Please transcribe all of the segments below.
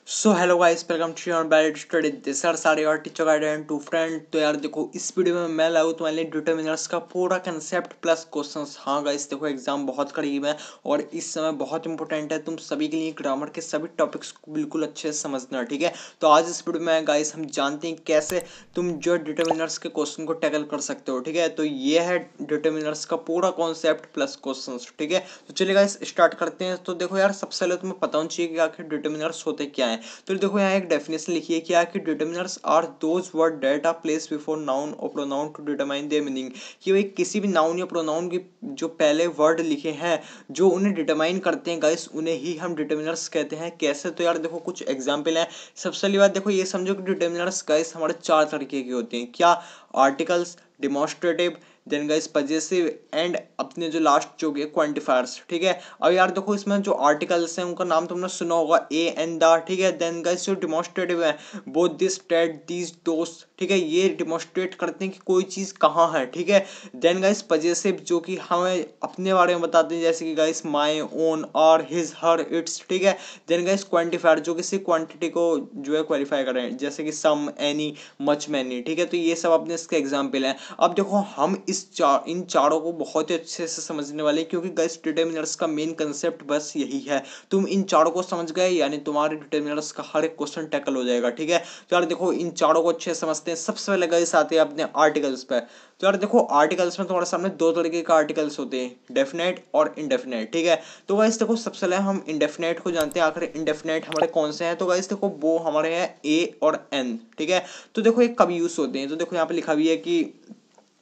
So hello guys, welcome to your ballet study this are सारे और teacher guide and to friend. तो यार देखो, इस वीडियो में मैं लाऊं तुम्हारे लिए डिटरमिनर्स का पूरा कंसेप्ट प्लस क्वेश्चंस। हाँ गाइस देखो, एग्जाम बहुत करीब है और इस समय बहुत इंपॉर्टेंट है तुम सभी के लिए ग्रामर के सभी टॉपिक्स को बिल्कुल अच्छे से समझना। ठीक है, तो आज इस वीडियो में गाइस हम जानते हैं कैसे तुम जो डिटरमिनर्स के क्वेश्चन को टैकल कर सकते हो। ठीक है, तो ये है डिटरमिनर्स का पूरा कॉन्सेप्ट प्लस क्वेश्चन। ठीक है, तो चलिए गाइस स्टार्ट करते हैं। तो देखो यार, सबसे पहले तुम्हें पता होना चाहिए कि आखिर डिटरमिनर्स होते क्या है। तो देखो यहाँ एक डेफिनेशन लिखी है क्या कि determiners are those word that are place before noun और pronoun to determine their meaning. कि भाई किसी भी नाउन या प्रोनाउन की जो पहले वर्ड लिखे हैं जो उन्हें डिटरमाइन करते हैं गाइस, उन्हें ही हम डिटरमिनर्स कहते हैं। कैसे? तो यार देखो कुछ एग्जांपल है। सबसे पहली बात देखो, ये समझो कि डिटरमिनर्स गाइस हमारे चार तरीके के होते हैं। क्या? Articles, demonstrative, then guys possessive and अपने जो लास्ट जो क्वांटिफायर्स। ठीक है, अब यार देखो इसमें जो आर्टिकल्स हैं उनका नाम तुमने सुना होगा, ए एंड द। ठीक है, देन गाइस जो डिमॉन्स्ट्रेटिव है, बोथ दिस, दैट, दीज, दोस। ठीक है, ये डिमॉन्स्ट्रेट करते हैं कि कोई चीज कहाँ है। ठीक है, देन गाइस पजेसिव जो कि हमें अपने बारे में बताते हैं, जैसे कि guys my, own, our, his, her, its. ठीक है, देन गाइस क्वांटिफायर जो किसी क्वांटिटी को जो है क्वालिफाई कर रहे हैं, जैसे कि सम, एनी, मच, मैनी। ठीक है, तो ये सब अपने इसके एग्जाम्पल है। अब देखो हम इन चारों को बहुत ही अच्छे से समझने वाले हैं, क्योंकि गाइस डिटरमिनर्स का मेन कंसेप्ट बस यही है। तुम इन चारों को समझ गए यानी तुम्हारे डिटरमिनर्स का हर एक क्वेश्चन टैकल हो जाएगा। ठीक है, तो यार देखो इन चारों को अच्छे से समझते हैं। सबसे पहले गाइस आते हैं अपने आर्टिकल्स पे। तो यार देखो, आर्टिकल्स में तुम्हारे सामने दो तरीके के आर्टिकल्स होते हैं, डेफिनेट और इनडेफिनेट। ठीक है, तो गाइस देखो सबसे पहले हम इंडेफिनेट को जानते हैं। आखिर इंडेफिनेट हमारे कौन से हैं? तो गाइस देखो वो हमारे हैं ए और एन। ठीक है, तो देखो ये कब यूज होते हैं? तो देखो यहाँ पे लिखा भी है कि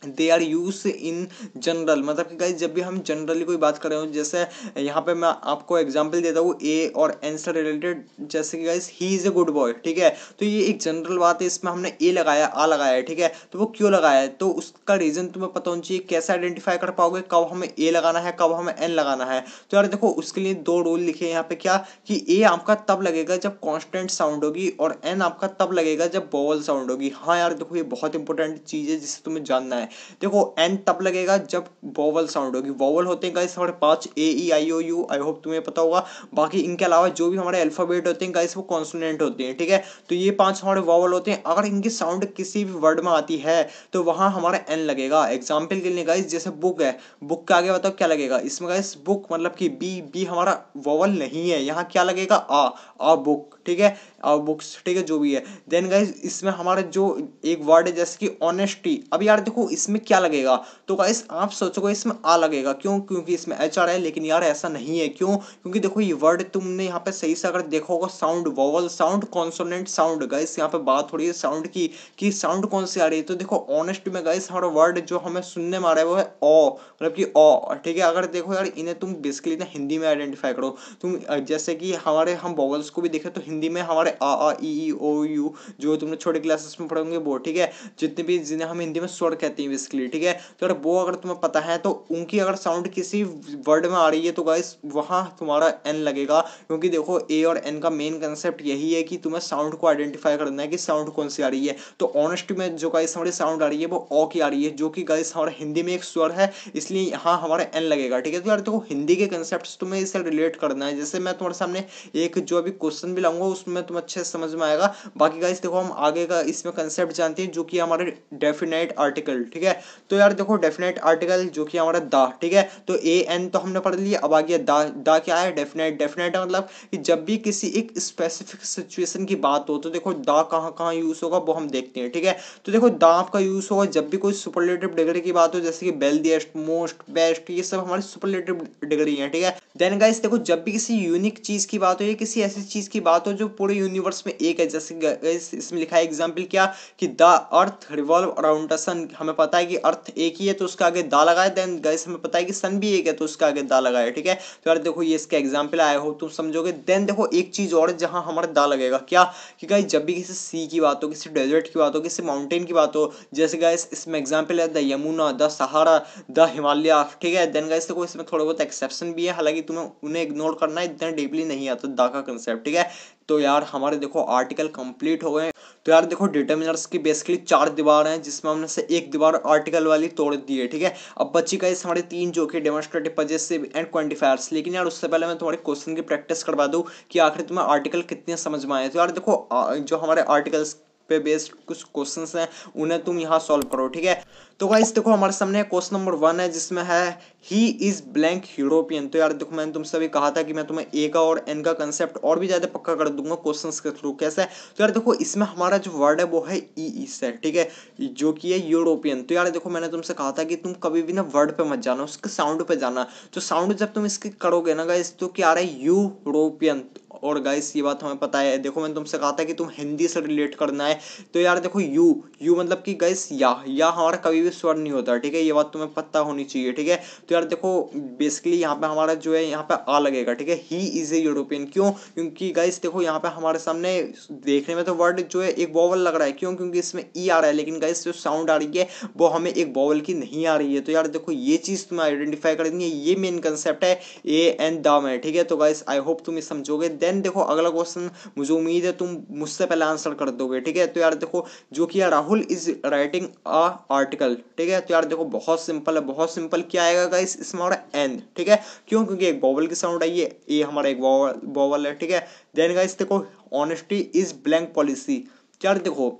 they are use in general. मतलब कि गाइस जब भी हम जनरली कोई बात कर रहे हो, जैसे यहाँ पे मैं आपको एग्जांपल देता हूँ ए और एन से रिलेटेड, जैसे कि guys he is a good boy. ठीक है, तो ये एक जनरल बात है, इसमें हमने ए लगाया, आ लगाया है। ठीक है, तो वो क्यों लगाया है तो उसका रीजन तुम्हें पता होना चाहिए। कैसे आइडेंटिफाई कर पाओगे कब हमें ए लगाना है, कब हमें एन लगाना है? तो यार देखो उसके लिए दो रूल लिखे हैं यहाँ पे। क्या? कि ए आपका तब लगेगा जब कॉन्स्टेंट साउंड होगी और एन आपका तब लगेगा जब वोवल साउंड होगी। हाँ यार देखो, ये बहुत इंपॉर्टेंट चीज है जिसे तुम्हें जानना है। देखो एन तब लगेगा जब वोवल साउंड होगी। वोवल होते हैं गाइस हमारे पांच, ए ई आई ओ यू, आई होप तुम्हें पता होगा। बाकी इनके अलावा जो भी हमारे अल्फाबेट होते हैं गाइस वो कॉन्सोनेंट होते हैं। ठीक है, तो ये पांच हमारे वोवल होते हैं। अगर इनकी साउंड किसी भी वर्ड में आती है तो वहां हमारा एन लगेगा। एग्जाम्पल के लिए गाइस जैसे बुक है, बुक के आगे बताओ क्या लगेगा इसमें गाइस? बुक मतलब कि बी, बी हमारा वोवल नहीं है, यहाँ क्या लगेगा? आ बुक। ठीक है, बुक्स। ठीक है, जो भी है। देन गाइस इसमें हमारा जो एक वर्ड है जैसे कि ऑनेस्टी। अब यार देखो इसमें क्या लगेगा? तो गाइस आप सोचोगे इसमें आ लगेगा। क्यों? क्योंकि इसमें एच आ रहा है, लेकिन यार ऐसा नहीं है। क्यों? क्योंकि देखो ये वर्ड तुमने यहाँ पे सही से अगर देखा होगा, sound vowel sound, consonant sound. Guys यहाँ पे बात हो रही है साउंड की कि साउंड कौन सी आ रही है। तो देखो ऑनेस्ट में गाइस हमारा वर्ड जो हमें सुनने में आ रहा है वो है ओ, मतलब कि ओ। ठीक है, अगर देखो यार इन्हें तुम बेसिकली ना हिंदी में आइडेंटिफाई करो। तुम जैसे कि हमारे हम वोवल्स को भी देखें तो हिंदी में हमारे आ ई ओ यू जो तुमने छोटे क्लासेस में पढ़े होंगे वो। ठीक है, जितने भी जिन्हें हम हिंदी में स्वर कहते हैं बेसिकली। ठीक है, तो अगर वो अगर तुम्हें पता है तो उनकी अगर साउंड किसी वर्ड में आ रही है तो गाइस वहां तुम्हारा एन लगेगा। क्योंकि देखो ए और एन का मेन कंसेप्ट यही है कि तुम्हें साउंड को आइडेंटिफाई करना है कि साउंड कौन सी आ रही है। तो ऑनेस्ट में जो गाइस हमारी साउंड आ रही है वो ओ की आ रही है, जो कि गाइस हमारे हिंदी में एक स्वर है, इसलिए यहाँ हमारा एन लगेगा। ठीक है, तो यार देखो हिंदी के कंसेप्ट तुम्हें इससे रिलेट करना है। जैसे मैं तुम्हारे सामने एक जो अभी क्वेश्चन भी लाऊंगा उसमें तुम अच्छे से समझ में आएगा। बाकी गाइस देखो हम आगे का इसमें कंसेप्ट जानते हैं जो कि हमारे डेफिनेट आर्टिकल। ठीक है, तो यार देखो डेफिनेट आर्टिकल जो कि हमारा दा। ठीक है, तो ए एन तो हमने पढ़ लिया, अब आ गया दा। दा क्या है? डेफिनेट। डेफिनेट मतलब कि जब भी किसी एक स्पेसिफिक सिचुएशन की बात हो तो देखो दा कहाँ कहाँ यूज होगा वो हम देखते हैं। ठीक है, तो देखो दा आपका यूज होगा जब भी कोई सुपरलेटिव डिग्री की बात हो, जैसे कि वेल्थिएस्ट, मोस्ट, बेस्ट, ये सब हमारी सुपरलेटिव डिग्री है। ठीक है, देन गाइस देखो जब भी किसी यूनिक चीज की बात हो या किसी ऐसी चीज की बात हो जो पूरे यूनिवर्स में एक है, जैसे गाइस इसमें लिखा है एग्जांपल क्या कि the earth revolve around the sun. हमें पता है कि अर्थ एक ही है तो उसका आगे दा लगाए। देन गाइस हमें पता है कि सन भी एक है तो उसका आगे दा लगाए। ठीक है, तो यार देखो ये इसका एग्जांपल आया हो तुम समझोगे। देन देखो एक चीज और जहां हमारा दा लगेगा, क्या? कि गाइस जब भी किसी सी की बात हो, किसी डेजर्ट की बात हो, किसी माउंटेन की बात हो, जैसे गाइस इसमें एग्जांपल है the Yamuna, the Sahara, the Himalaya. ठीक है, देन गाइस देखो इसमें थोड़े बहुत एक्सेप्शन भी है, हालांकि तुम्हें उन्हें इग्नोर करना है, इतना डीपली नहीं आता दा का कंसेप्ट। ठीक है, तो यार हमारे देखो आर्टिकल कंप्लीट हो गए। तो यार देखो डिटर्मिनर्स की बेसिकली 4 दीवार हैं, जिसमें हमने से एक दीवार आर्टिकल वाली तोड़ दी है, ठीक है। अब बची गाइस हमारे 3 जो कि डेमोन्स्ट्रेटिव, पजेसिव एंड क्वांटिफायर्स। लेकिन यार उससे पहले मैं तुम्हारे क्वेश्चन की प्रैक्टिस करवा दूं कि आखिर तुम्हें आर्टिकल कितने समझ में आए। तो यार देखो जो हमारे आर्टिकल्स पे बेस्ड कुछ क्वेश्चंस हैं उन्हें तुम यहाँ सॉल्व करो, ठीक है। तो गाइस देखो हमारे सामने क्वेश्चन नंबर 1 है, जिसमें है ही इज ब्लैंक यूरोपियन। तो यार देखो मैंने तुमसे भी कहा था कि मैं तुम्हें ए का और एन का कंसेप्ट और भी ज्यादा पक्का कर दूंगा क्वेश्चंस के थ्रू। कैसे? तो यार देखो इसमें हमारा जो वर्ड है वो है ई इस है, ठीक है, जो कि है यूरोपियन। तो यार देखो मैंने तुमसे कहा था कि तुम कभी भी ना वर्ड पे मत जाना, उसके साउंड पे जाना। तो साउंड जब तुम इसकी करोगे ना गाइस, तो क्या आ रहा है यूरोपियन। और गाइस ये बात हमें पता है, देखो मैंने तुमसे कहा था कि तुम हिंदी से रिलेट करना है। तो यार देखो यू मतलब कि गाइस या हमारा कभी भी स्वर नहीं होता, ठीक है, ये बात तुम्हें पता होनी चाहिए, ठीक है। तो यार देखो बेसिकली यहाँ पे हमारा जो है यहाँ पे आ लगेगा, ठीक है। ही इज ए यूरोपियन, क्यों? क्योंकि गाइस देखो यहाँ पे हमारे सामने देखने में तो वर्ड जो है एक वोवल लग रहा है, क्यों? क्योंकि इसमें ई आ रहा है, लेकिन गाइस जो साउंड आ रही है वो हमें एक वोवल की नहीं आ रही है। तो यार देखो ये चीज तुम्हें आइडेंटिफाई करनी है, ये मेन कंसेप्ट है ए एंड द में, ठीक है। तो गाइस आई होप तुम ये समझोगे। देन देखो अगला क्वेश्चन मुझे उम्मीद है तुम मुझसे पहले आंसर कर दोगे, ठीक है। तो यार देखो जो कि Rahul is writing a article, ठीक है। तो यार देखो बहुत सिंपल है, बहुत सिंपल। क्या आएगा गाइस इसमें हमारा एन, ठीक है, क्यों? क्योंकि एक वोवल की साउंड आई है, ए हमारा एक वोवल है, ठीक है। देन गाइस देखो ऑनेस्टी इज ब्लैंक पॉलिसी। यार देखो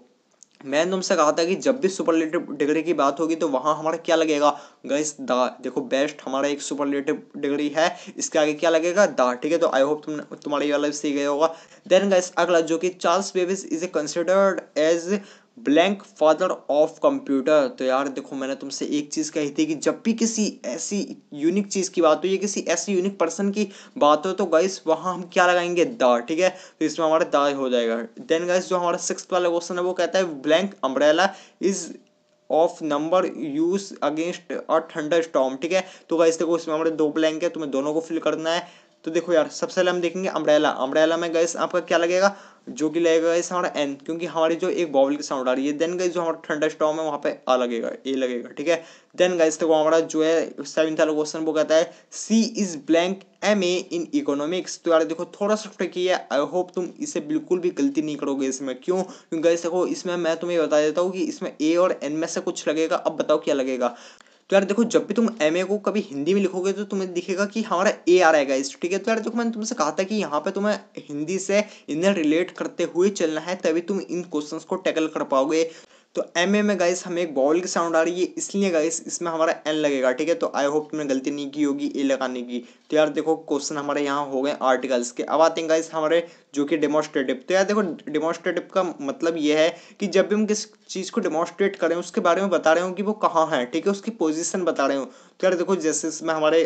मैंने तुमसे कहा था कि जब भी सुपरलेटिव डिग्री की बात होगी तो वहां हमारा क्या लगेगा गाइस द। देखो बेस्ट हमारा एक सुपरलेटिव डिग्री है, इसके आगे क्या लगेगा द, ठीक है। तो आई होप तुम्हारा ये वाला सीख गया होगा। देन गाइस अगला जो कि Charles Babbage is a considered as blank father of computer. तो यार देखो मैंने तुमसे एक चीज कही थी कि जब भी किसी ऐसी यूनिक चीज की बात हो या किसी ऐसी यूनिक पर्सन की बात हो तो गाइस वहां हम क्या लगाएंगे द, ठीक है। तो इसमें हमारा द हो जाएगा। देन गाइस जो हमारा 6th वाला क्वेश्चन है वो कहता है blank umbrella is of number use against a thunder storm, ठीक है। तो गाइस देखो इसमें हमारे 2 ब्लैंक है, तुम्हें दोनों को फिल करना है। तो देखो यार सबसे पहले हम देखेंगे अम्ब्रेला। अम्ब्रेला में गाइस आपका क्या लगेगा, जो कि लगेगा गाइस हमारा एन, क्योंकि हमारी जो एक बॉबल की साउंड आ रही है। देन गाइस जो हमारा थंडर स्टॉर्म है वहां पे आ लगेगा, ए लगेगा, ठीक है। देन गाइस देखो हमारा जो है 7th वाला क्वेश्चन वो कहता है she is blank MA in economics. तो यार देखो थोड़ा सा ट्रिकी है, आई होप तुम इसे बिल्कुल भी गलती नहीं करोगे इसमें। क्यों? क्योंकि गाइस देखो इसमें मैं तुम्हें बता देता हूँ कि इसमें ए और एन में से कुछ लगेगा। अब बताओ क्या लगेगा। तो यार देखो जब भी तुम एमए को कभी हिंदी में लिखोगे तो तुम्हें दिखेगा कि हमारा ए आ रहेगा इस, ठीक है। तो यार देखो मैंने तुमसे कहा था कि यहाँ पे तुम्हें हिंदी से इन्हें रिलेट करते हुए चलना है, तभी तुम इन क्वेश्चंस को टैकल कर पाओगे। तो एमए में गाइस हमें एक बॉल की साउंड आ रही है, इसलिए गाइस इसमें हमारा एन लगेगा, ठीक है। तो आई होप तुमने गलती नहीं की होगी ए लगाने की। तो यार देखो क्वेश्चन हमारे यहाँ हो गए आर्टिकल्स के। अब आते हैं गाइस हमारे जो कि डेमोन्स्ट्रेटिव। तो यार देखो डेमोन्स्ट्रेटिव का मतलब ये है कि जब भी हम किस चीज को डेमोन्स्ट्रेट करें उसके बारे में बता रहे हो कि वो कहाँ है, ठीक है, उसकी पोजीशन बता रहे हो। तो यार देखो जैसे इसमें हमारे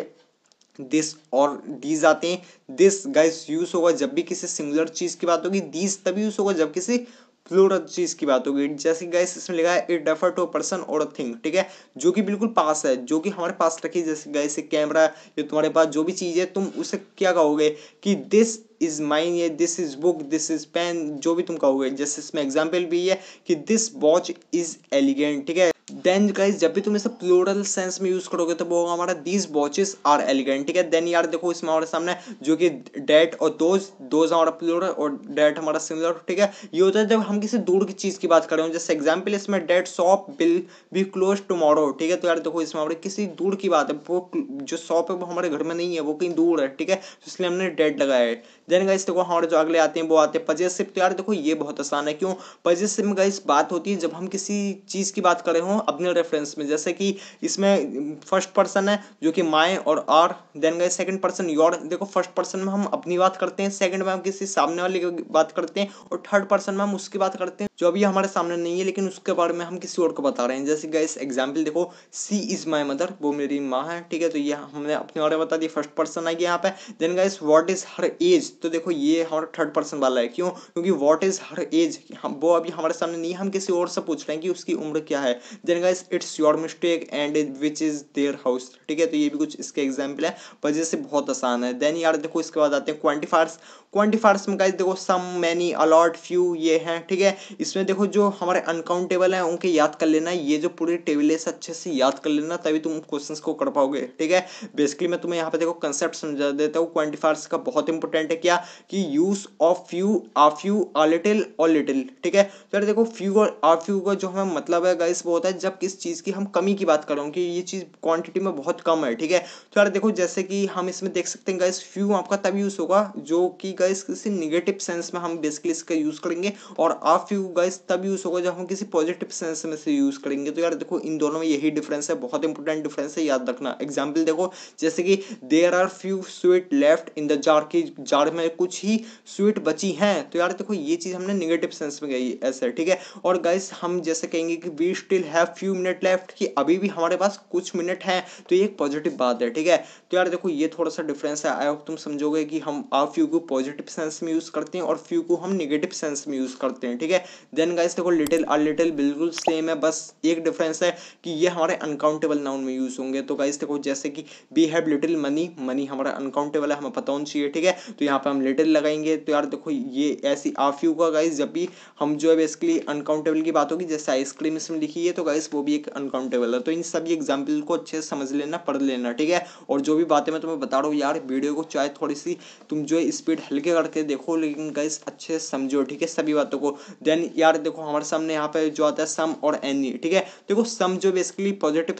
दिस और दीज आते हैं। दिस गाइस यूज होगा जब भी किसी सिंगुलर चीज की बात होगी, दीज तभी यूज होगा जब किसी प्लूरल चीज की बात होगी। जैसे गाइस इसमें लिखा है it refer to a person और अ थिंग, ठीक है, जो कि बिल्कुल पास है, जो कि हमारे पास रखी है। जैसे गाइस कैमरा, ये तुम्हारे पास जो भी चीज है तुम उसे क्या कहोगे कि दिस इज माइन, ये this is book, this is pen, जो भी तुम कहोगे। जैसे इसमें एग्जाम्पल भी है कि दिस वॉच इज एलिगेंट, ठीक है। देन गाइस जब भी तुम इसे प्लूरल सेंस में यूज करोगे तो वो होगा हमारा दीज वॉचेस आर एलिगेंट, ठीक है। देन यार देखो इसमें हमारे सामने जो कि डेट और दोज हमारा प्लूरल और डेट हमारा सिंगुलर, ठीक है। ये होता है जब हम किसी दूर की चीज की बात कर रहे हो। जैसे एग्जांपल इसमें that shop will be close tomorrow, ठीक है। तो यार देखो इसमें हमारे किसी दूर की बात है, वो जो शॉप है वो हमारे घर में नहीं है, वो कहीं दूर है, ठीक है। तो इसलिए हमने डेट लगाया है। देन गाइस देखो हमारे जो अगले आते हैं वो आते हैं पजेसिव। तो यार देखो ये बहुत आसान है, क्यों? पजेसिव में गाइस बात होती है जब हम किसी चीज की बात कर रहे हो अपने रेफरेंस में। जैसे कि इसमें फर्स्ट पर्सन है जो कि माई और our. Then guys second person your. देखो फर्स्ट पर्सन में हम अपनी बात करते हैं, सेकंड में हम किसी सामने वाले की बात करते हैं, और थर्ड पर्सन में हम उसकी बात करते हैं जो अभी हमारे सामने नहीं है लेकिन उसके बारे में हम किसी और को बता रहे हैं। जैसे गाइस एग्जांपल देखो सी इज माई मदर, वो मेरी माँ है, ठीक है। तो ये हमने अपने बारे में बता दिया, फर्स्ट पर्सन आ गया यहाँ पे। Then guys what is her age. तो देखो ये हमारा थर्ड पर्सन वाला है, क्यों? क्योंकि व्हाट इज हर एज हम वो अभी हमारे सामने नहीं है, हम किसी और से पूछ रहे हैं कि उसकी उम्र क्या है। Then guys it's your mistake and which is their house, ठीक है। तो ये भी कुछ इसके एग्जांपल है, वजह से बहुत आसान है। देन यार देखो इसके बाद आते हैं क्वांटिफायर्स। क्वांटिफायर्स में गाइस देखो सम, मैनी, अलॉट, फ्यू ये हैं, ठीक है। इसमें देखो जो हमारे अनकाउंटेबल हैं उनके याद कर लेना, ये जो पूरी टेबल है अच्छे से याद कर लेना, तभी तुम क्वेश्चंस को कर पाओगे, ठीक है। बेसिकली मैं तुम्हें यहाँ पे देखो कंसेप्ट समझा देता हूँ। क्वांटिफायर्स का बहुत इंपॉर्टेंट है क्या कि use of few, uh few, uh little और लिटिल, ठीक है। तो यार देखो फ्यू और आ फ्यू का जो हमें मतलब है गाइस वो होता है जब किस चीज की हम कमी की बात कर रहे हो कि ये चीज क्वांटिटी में बहुत कम है, ठीक है। तो यार देखो जैसे कि हम इसमें देख सकते हैं गाइस फ्यू आपका तब यूज होगा जो कि गाइस किसी निगेटिव सेंस में हम बेसिकली इसका यूज करेंगे, और आ फ्यू गाइस तब यूज होगा जब हम किसी पॉजिटिव सेंस में से यूज करेंगे। तो यार देखो इन दोनों में यही डिफरेंस है, बहुत इंपॉर्टेंट डिफरेंस है, याद रखना। एग्जाम्पल देखो जैसे कि there are few sweet left in the jar, की जार में कुछ ही स्वीट बची हैं। तो यार देखो ये चीज हमने निगेटिव सेंस में गई ऐसे, ठीक है। और गाइस हम जैसे कहेंगे कि we still have few minute left, कि अभी भी हमारे पास कुछ मिनट हैं, तो ये एक पॉजिटिव बात है, ठीक है। तो यार देखो ये थोड़ा सा डिफरेंस है, आई होप तुम समझोगे कि हम आ फ्यू को पॉजिटिव सेंस में यूज करते हैं और फ्यू को हम निगेटिव सेंस में यूज करते हैं, ठीक है। देन गाइस देखो लिटिल और लिटिल बिल्कुल सेम है, बस एक डिफरेंस है कि ये हमारे अनकाउंटेबल नाउन में यूज होंगे। तो गाइस देखो जैसे कि we have little money, money हमारा अनकाउंटेबल है, हमें पता होना चाहिए, ठीक है। तो यहाँ पे हम लिटिल लगाएंगे। तो यार देखो ये ऐसी आ फ्यू का गाइस जब भी हम जो है बेसिकली अनकाउंटेबल की बात होगी, जैसे आइसक्रीम इसमें लिखी है तो गाइस वो भी एक अनकाउंटेबल है। तो इन सभी एग्जाम्पल को अच्छे से समझ लेना, पढ़ लेना, ठीक है। और जो भी बातें मैं तुम्हें बता रहा हूँ यार, वीडियो को चाहे थोड़ी सी तुम जो है स्पीड हल्के करके देखो, लेकिन गाइस अच्छे से समझो, ठीक है, सभी बातों को। देन यार देखो हमारे सामने यहाँ पे जो आता है सम और एनी, ठीक है। देखो सम जो बेसिकली पॉजिटिव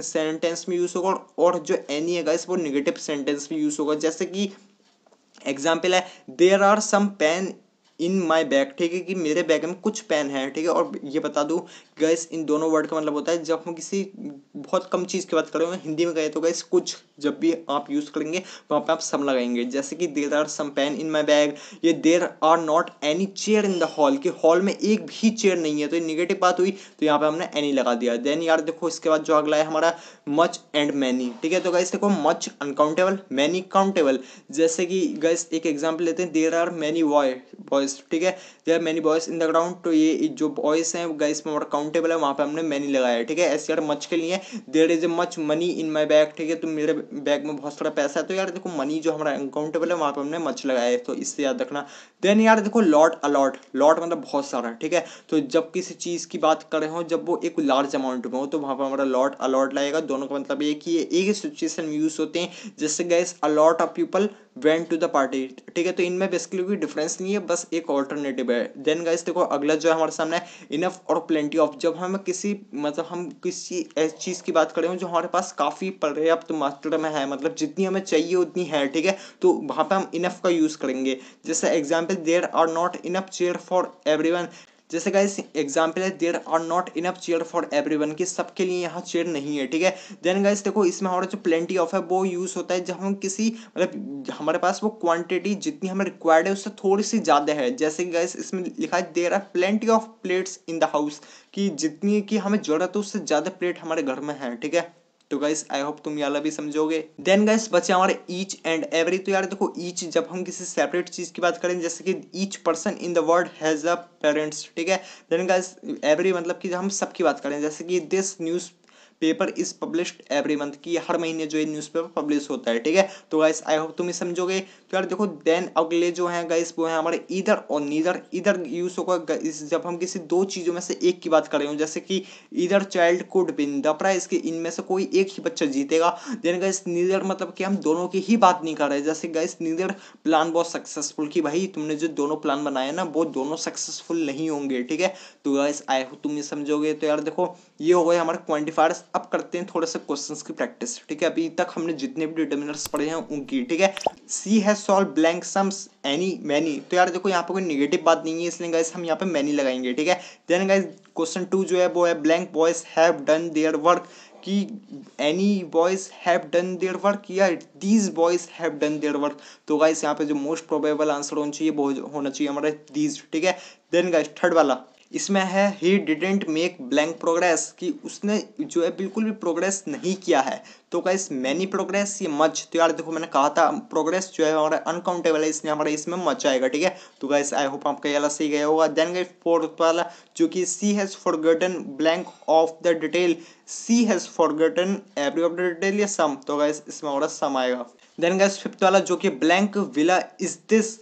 सेंटेंस में यूज होगा, और जो एनी है गाइस वो निगेटिव सेंटेंस में यूज होगा। जैसे कि एग्जाम्पल है there are some pen in my bag, ठीक है, कि मेरे बैग में कुछ पेन है, ठीक है। और ये बता दूं गैस इन दोनों वर्ड का मतलब होता है जब हम किसी बहुत कम चीज़ की बात करेंगे, हिंदी में कहें तो गैस कुछ, जब भी आप यूज़ करेंगे वहाँ पे आप सम लगाएंगे। जैसे कि there are some pen in my bag, ये there are not any chair in the hall, कि हॉल में एक भी चेयर नहीं है, तो ये निगेटिव बात हुई, तो यहाँ पे हमने एनी लगा दिया। देन यार देखो इसके बाद जो अगला है हमारा मच एंड मैनी, ठीक है। तो गाइस देखो मच अनकाउंटेबल, मैनी काउंटेबल। जैसे कि गाइस एक एग्जांपल लेते हैं, देयर आर मैनी बॉयज, ठीक है, there are many boys in the ground. तो ये जो बॉयज हैं गाइस में हमारा काउंटेबल है, वहां पे हमने मैनी लगाया है, ठीक है। ऐसे यार मच के लिए there is a much money in my bag, ठीक है, तो मेरे बैग में बहुत सारा पैसा है। तो यार देखो मनी जो हमारा अनकाउंटेबल है वहां पे हमने मच लगाया है, तो इससे याद रखना। देन यार देखो लॉट, अलॉट, लॉट मतलब बहुत सारा, ठीक है। तो जब किसी चीज की बात कर रहे हो जब वो एक लार्ज अमाउंट में हो, तो वहां पर हमारा लॉट अलॉट लगेगा। दोनों का मतलब एक ही है, एक ही सिचुएशन में यूज होते हैं। जैसे guys a lot of people went to the party, ठीक है। तो इनमें बेसिकली कोई डिफरेंस नहीं है, बस एक ऑल्टरनेटिव है। देन गाइस देखो अगला जो है हमारे सामने है इनफ और प्लेंटी ऑफ। जब हम किसी मतलब हम किसी ऐसी चीज की बात करें जो हमारे पास काफी पर्याप्त मात्रा में है, मतलब जितनी हमें चाहिए उतनी है, ठीक है, तो वहां पे हम इनफ का यूज करेंगे। जैसे example there are not enough chair for everyone, जैसे गाइस एग्जाम्पल है there are not enough chair for everyone, कि सबके लिए यहाँ चेयर नहीं है, ठीक है। देन गाइस देखो इसमें हमारा जो प्लेंटी ऑफ है वो यूज होता है जब हम किसी मतलब हमारे पास वो क्वांटिटी जितनी हमें रिक्वायर्ड है उससे थोड़ी सी ज्यादा है। जैसे कि गाइस इसमें लिखा है there are plenty of plates in the house, कि जितनी की हमें जरूरत है उससे ज्यादा प्लेट हमारे घर में है, ठीक है। तो गाइस आई होप तुम ये वाला भी समझोगे। देन गाइस बचे हमारे ईच एंड एवरी। तो यार देखो ईच जब हम किसी सेपरेट चीज की बात करें, जैसे कि each person in the world has a parents, ठीक है। देन गाइस एवरी मतलब कि हम सबकी बात करें, जैसे कि this news paper is published every month, की हर महीने जो है न्यूज़पेपर पब्लिश होता है, ठीक है। तो गाइस आई होप तुम ये समझोगे। तो यार देखो देन अगले जो है गाइस वो है हमारे इधर और नीदर। इधर यूज होगा जब हम किसी दो चीजों में से एक की बात कर रहे हो, जैसे कि इधर child could win the prize, कि इनमें से कोई एक ही बच्चा जीतेगा। देन गाइस नीदर मतलब कि हम दोनों की ही बात नहीं कर रहे, जैसे गाइस नीदर प्लान बहुत सक्सेसफुल, की भाई तुमने जो दोनों प्लान बनाए ना वो दोनों सक्सेसफुल नहीं होंगे, ठीक है। तो गाइस आई होप तुम ये समझोगे। तो यार देखो ये हो गए हमारे क्वांटिफायर्स। अब करते हैं थोड़े से क्वेश्चंस की प्रैक्टिस, ठीक है। अभी तक हमने जितने भी डिटर्मिनर्स पढ़े हैं उनकी, ठीक है। She has solve blank sums any many. तो यार देखो यहाँ पे कोई नेगेटिव बात नहीं है, इसलिए गाइस हम यहाँ पे मैनी लगाएंगे, ठीक है। देन गाइस क्वेश्चन 2 जो है वो है blank boys have done their work, कि any boys have done their work या these boys have done their work. तो गाइस यहाँ पे जो मोस्ट प्रोबेबल आंसर होना चाहिए वो होना चाहिए हमारा दीज, ठीक है। देन गाइस थर्ड वाला इसमें है he didn't make blank progress, कि उसने जो है बिल्कुल भी प्रोग्रेस नहीं किया है। तो गाइस मैनी प्रोग्रेस ये मच। तो यार देखो मैंने कहा था प्रोग्रेस जो है हमारा अनकाउंटेबल है, इसलिए हमारा इसमें मच आएगा, ठीक है। तो गाइस आई होप आपका ये वाला सही गया होगा। देन गाइस फोर्थ वाला जो कि she has forgotten blank of the detail, she has forgotten every of the detail या सम। तो गाइस इसमें हमारा सम आएगा। देन गाइस फिफ्थ वाला जो कि blank villa is this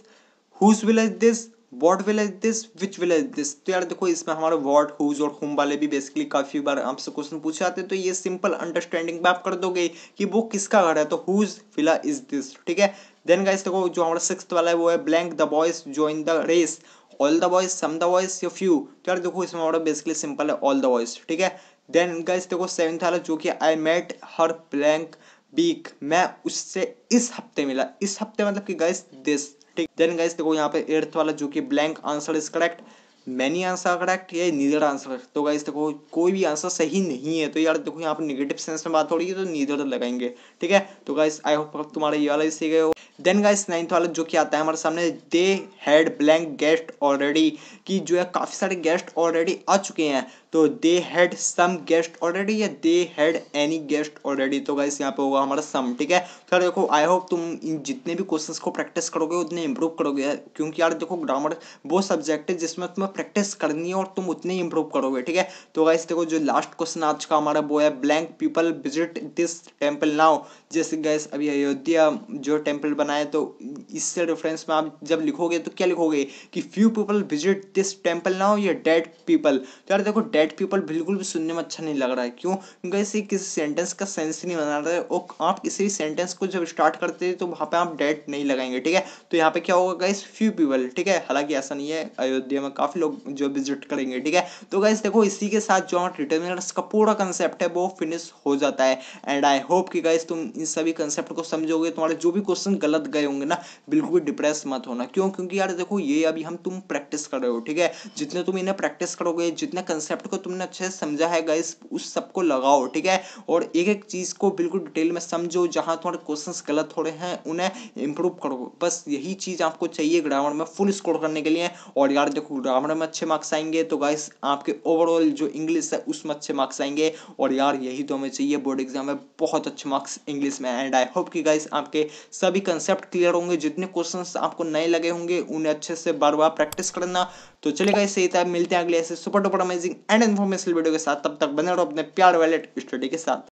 whose village this, what village this, which village this. तो यार देखो इसमें हमारे व्हाट, हुज और हुम वाले भी बेसिकली काफी बार आपसे क्वेश्चन पूछे जाते हैं, तो ये सिंपल अंडरस्टैंडिंग में आप कर दोगे कि वो किसका घर है, तो हुज विला इज दिस, ठीक है। देन गाइस देखो जो हमारा सिक्स्थ वाला है वो है blank the boys join the race, all the boys, some the boys, या फ्यू। तो यार देखो इसमें हमारा बेसिकली सिंपल है ऑल द बॉयज, ठीक है। देन गाइस देखो सेवेंथ वाला जो कि I met her blank week, मैं उससे इस हफ्ते मिला, इस हफ्ते मतलब कि गाइस दिस, ठीक। देन गाइस देखो यहाँ पे एट्थ वाला जो कि blank answer is correct, many answer correct, ये नीदर आंसर। तो गाइस देखो कोई भी आंसर सही नहीं है, तो यार देखो यहाँ पे नेगेटिव सेंस में बात हो रही है तो नीदर लगाएंगे, ठीक है। तो गाइस आई होप तुम्हारा ये वाला भी सीख गए हो। देन गाइस नाइन्थ वाला जो कि आता है हमारे सामने, they had blank guest already, कि जो है काफी सारे गेस्ट ऑलरेडी आ चुके हैं, तो they had some guest already या they had any guest already. तो गाइस यहाँ पे होगा हमारा सम, ठीक है। तो यार देखो आई होप तुम इन जितने भी क्वेश्चंस को प्रैक्टिस करोगे उतने इंप्रूव करोगे, क्योंकि यार देखो ग्रामर वो सब्जेक्ट है जिसमें तुम्हें प्रैक्टिस करनी है और तुम उतने ही इंप्रूव करोगे, ठीक है। तो गाइस देखो जो लास्ट क्वेश्चन आज का हमारा वो है blank people visit this temple now. जैसे गाइस अभी अयोध्या जो टेम्पल बना है, तो इससे रेफरेंस में आप जब लिखोगे तो क्या लिखोगे कि few people visit this temple now, या डेड पीपल। तो यार देखो डेड पीपल बिल्कुल भी सुनने में अच्छा नहीं लग रहा है, क्यों, क्योंकि इसे किसी सेंटेंस का सेंस ही नहीं बना रहा है, और आप किसी भी सेंटेंस को जब स्टार्ट करते हैं तो वहां पे आप डेड नहीं लगाएंगे, ठीक है। तो यहाँ पे क्या होगा गाइस, फ्यू पीपल, ठीक है। हालांकि ऐसा नहीं है, अयोध्या में काफी लोग जो विजिट करेंगे, ठीक है। तो गाइस देखो इसी के साथ जो हमारा डिटर्मिनर्स का पूरा कंसेप्ट है वो फिनिश हो जाता है, एंड आई होप कि गाइस तुम इन सभी कंसेप्ट को समझोगे। तुम्हारे जो भी क्वेश्चन गलत गए होंगे ना, बिल्कुल भी डिप्रेस मत होना, क्यों, क्योंकि यार देखो ये अभी हम तुम प्रैक्टिस कर रहे हो, ठीक है। जितने तुम इन्हें प्रैक्टिस करोगे, जितने कंसेप्ट को तुमने अच्छे से समझा है गाइस, उस सबको लगाओ, ठीक है। और एक एक चीज को बिल्कुल डिटेल में समझो, जहां तुम्हारे क्वेश्चंस गलत हो रहे हैं उन्हें इंप्रूव करो, बस यही चीज आपको चाहिए ग्रामर में फुल स्कोर करने के लिए। और यार देखो ग्रामर में अच्छे मार्क्स आएंगे तो गाइस आपके ओवरऑल जो इंग्लिश है उसमें अच्छे मार्क्स आएंगे, और यार यही तो हमें चाहिए बोर्ड एग्जाम में, बहुत अच्छे मार्क्स इंग्लिश में। एंड आई होप कि गाइस आपके सभी कंसेप्ट क्लियर होंगे, जितने क्वेश्चंस आपको नए लगे होंगे उन्हें अच्छे से बार बार प्रैक्टिस करना। तो चलेगा इससे ही मिलते हैं अगले ऐसे super duper amazing and informative video के साथ, तब तक बने रहो अपने प्यार वाले स्टडी के साथ।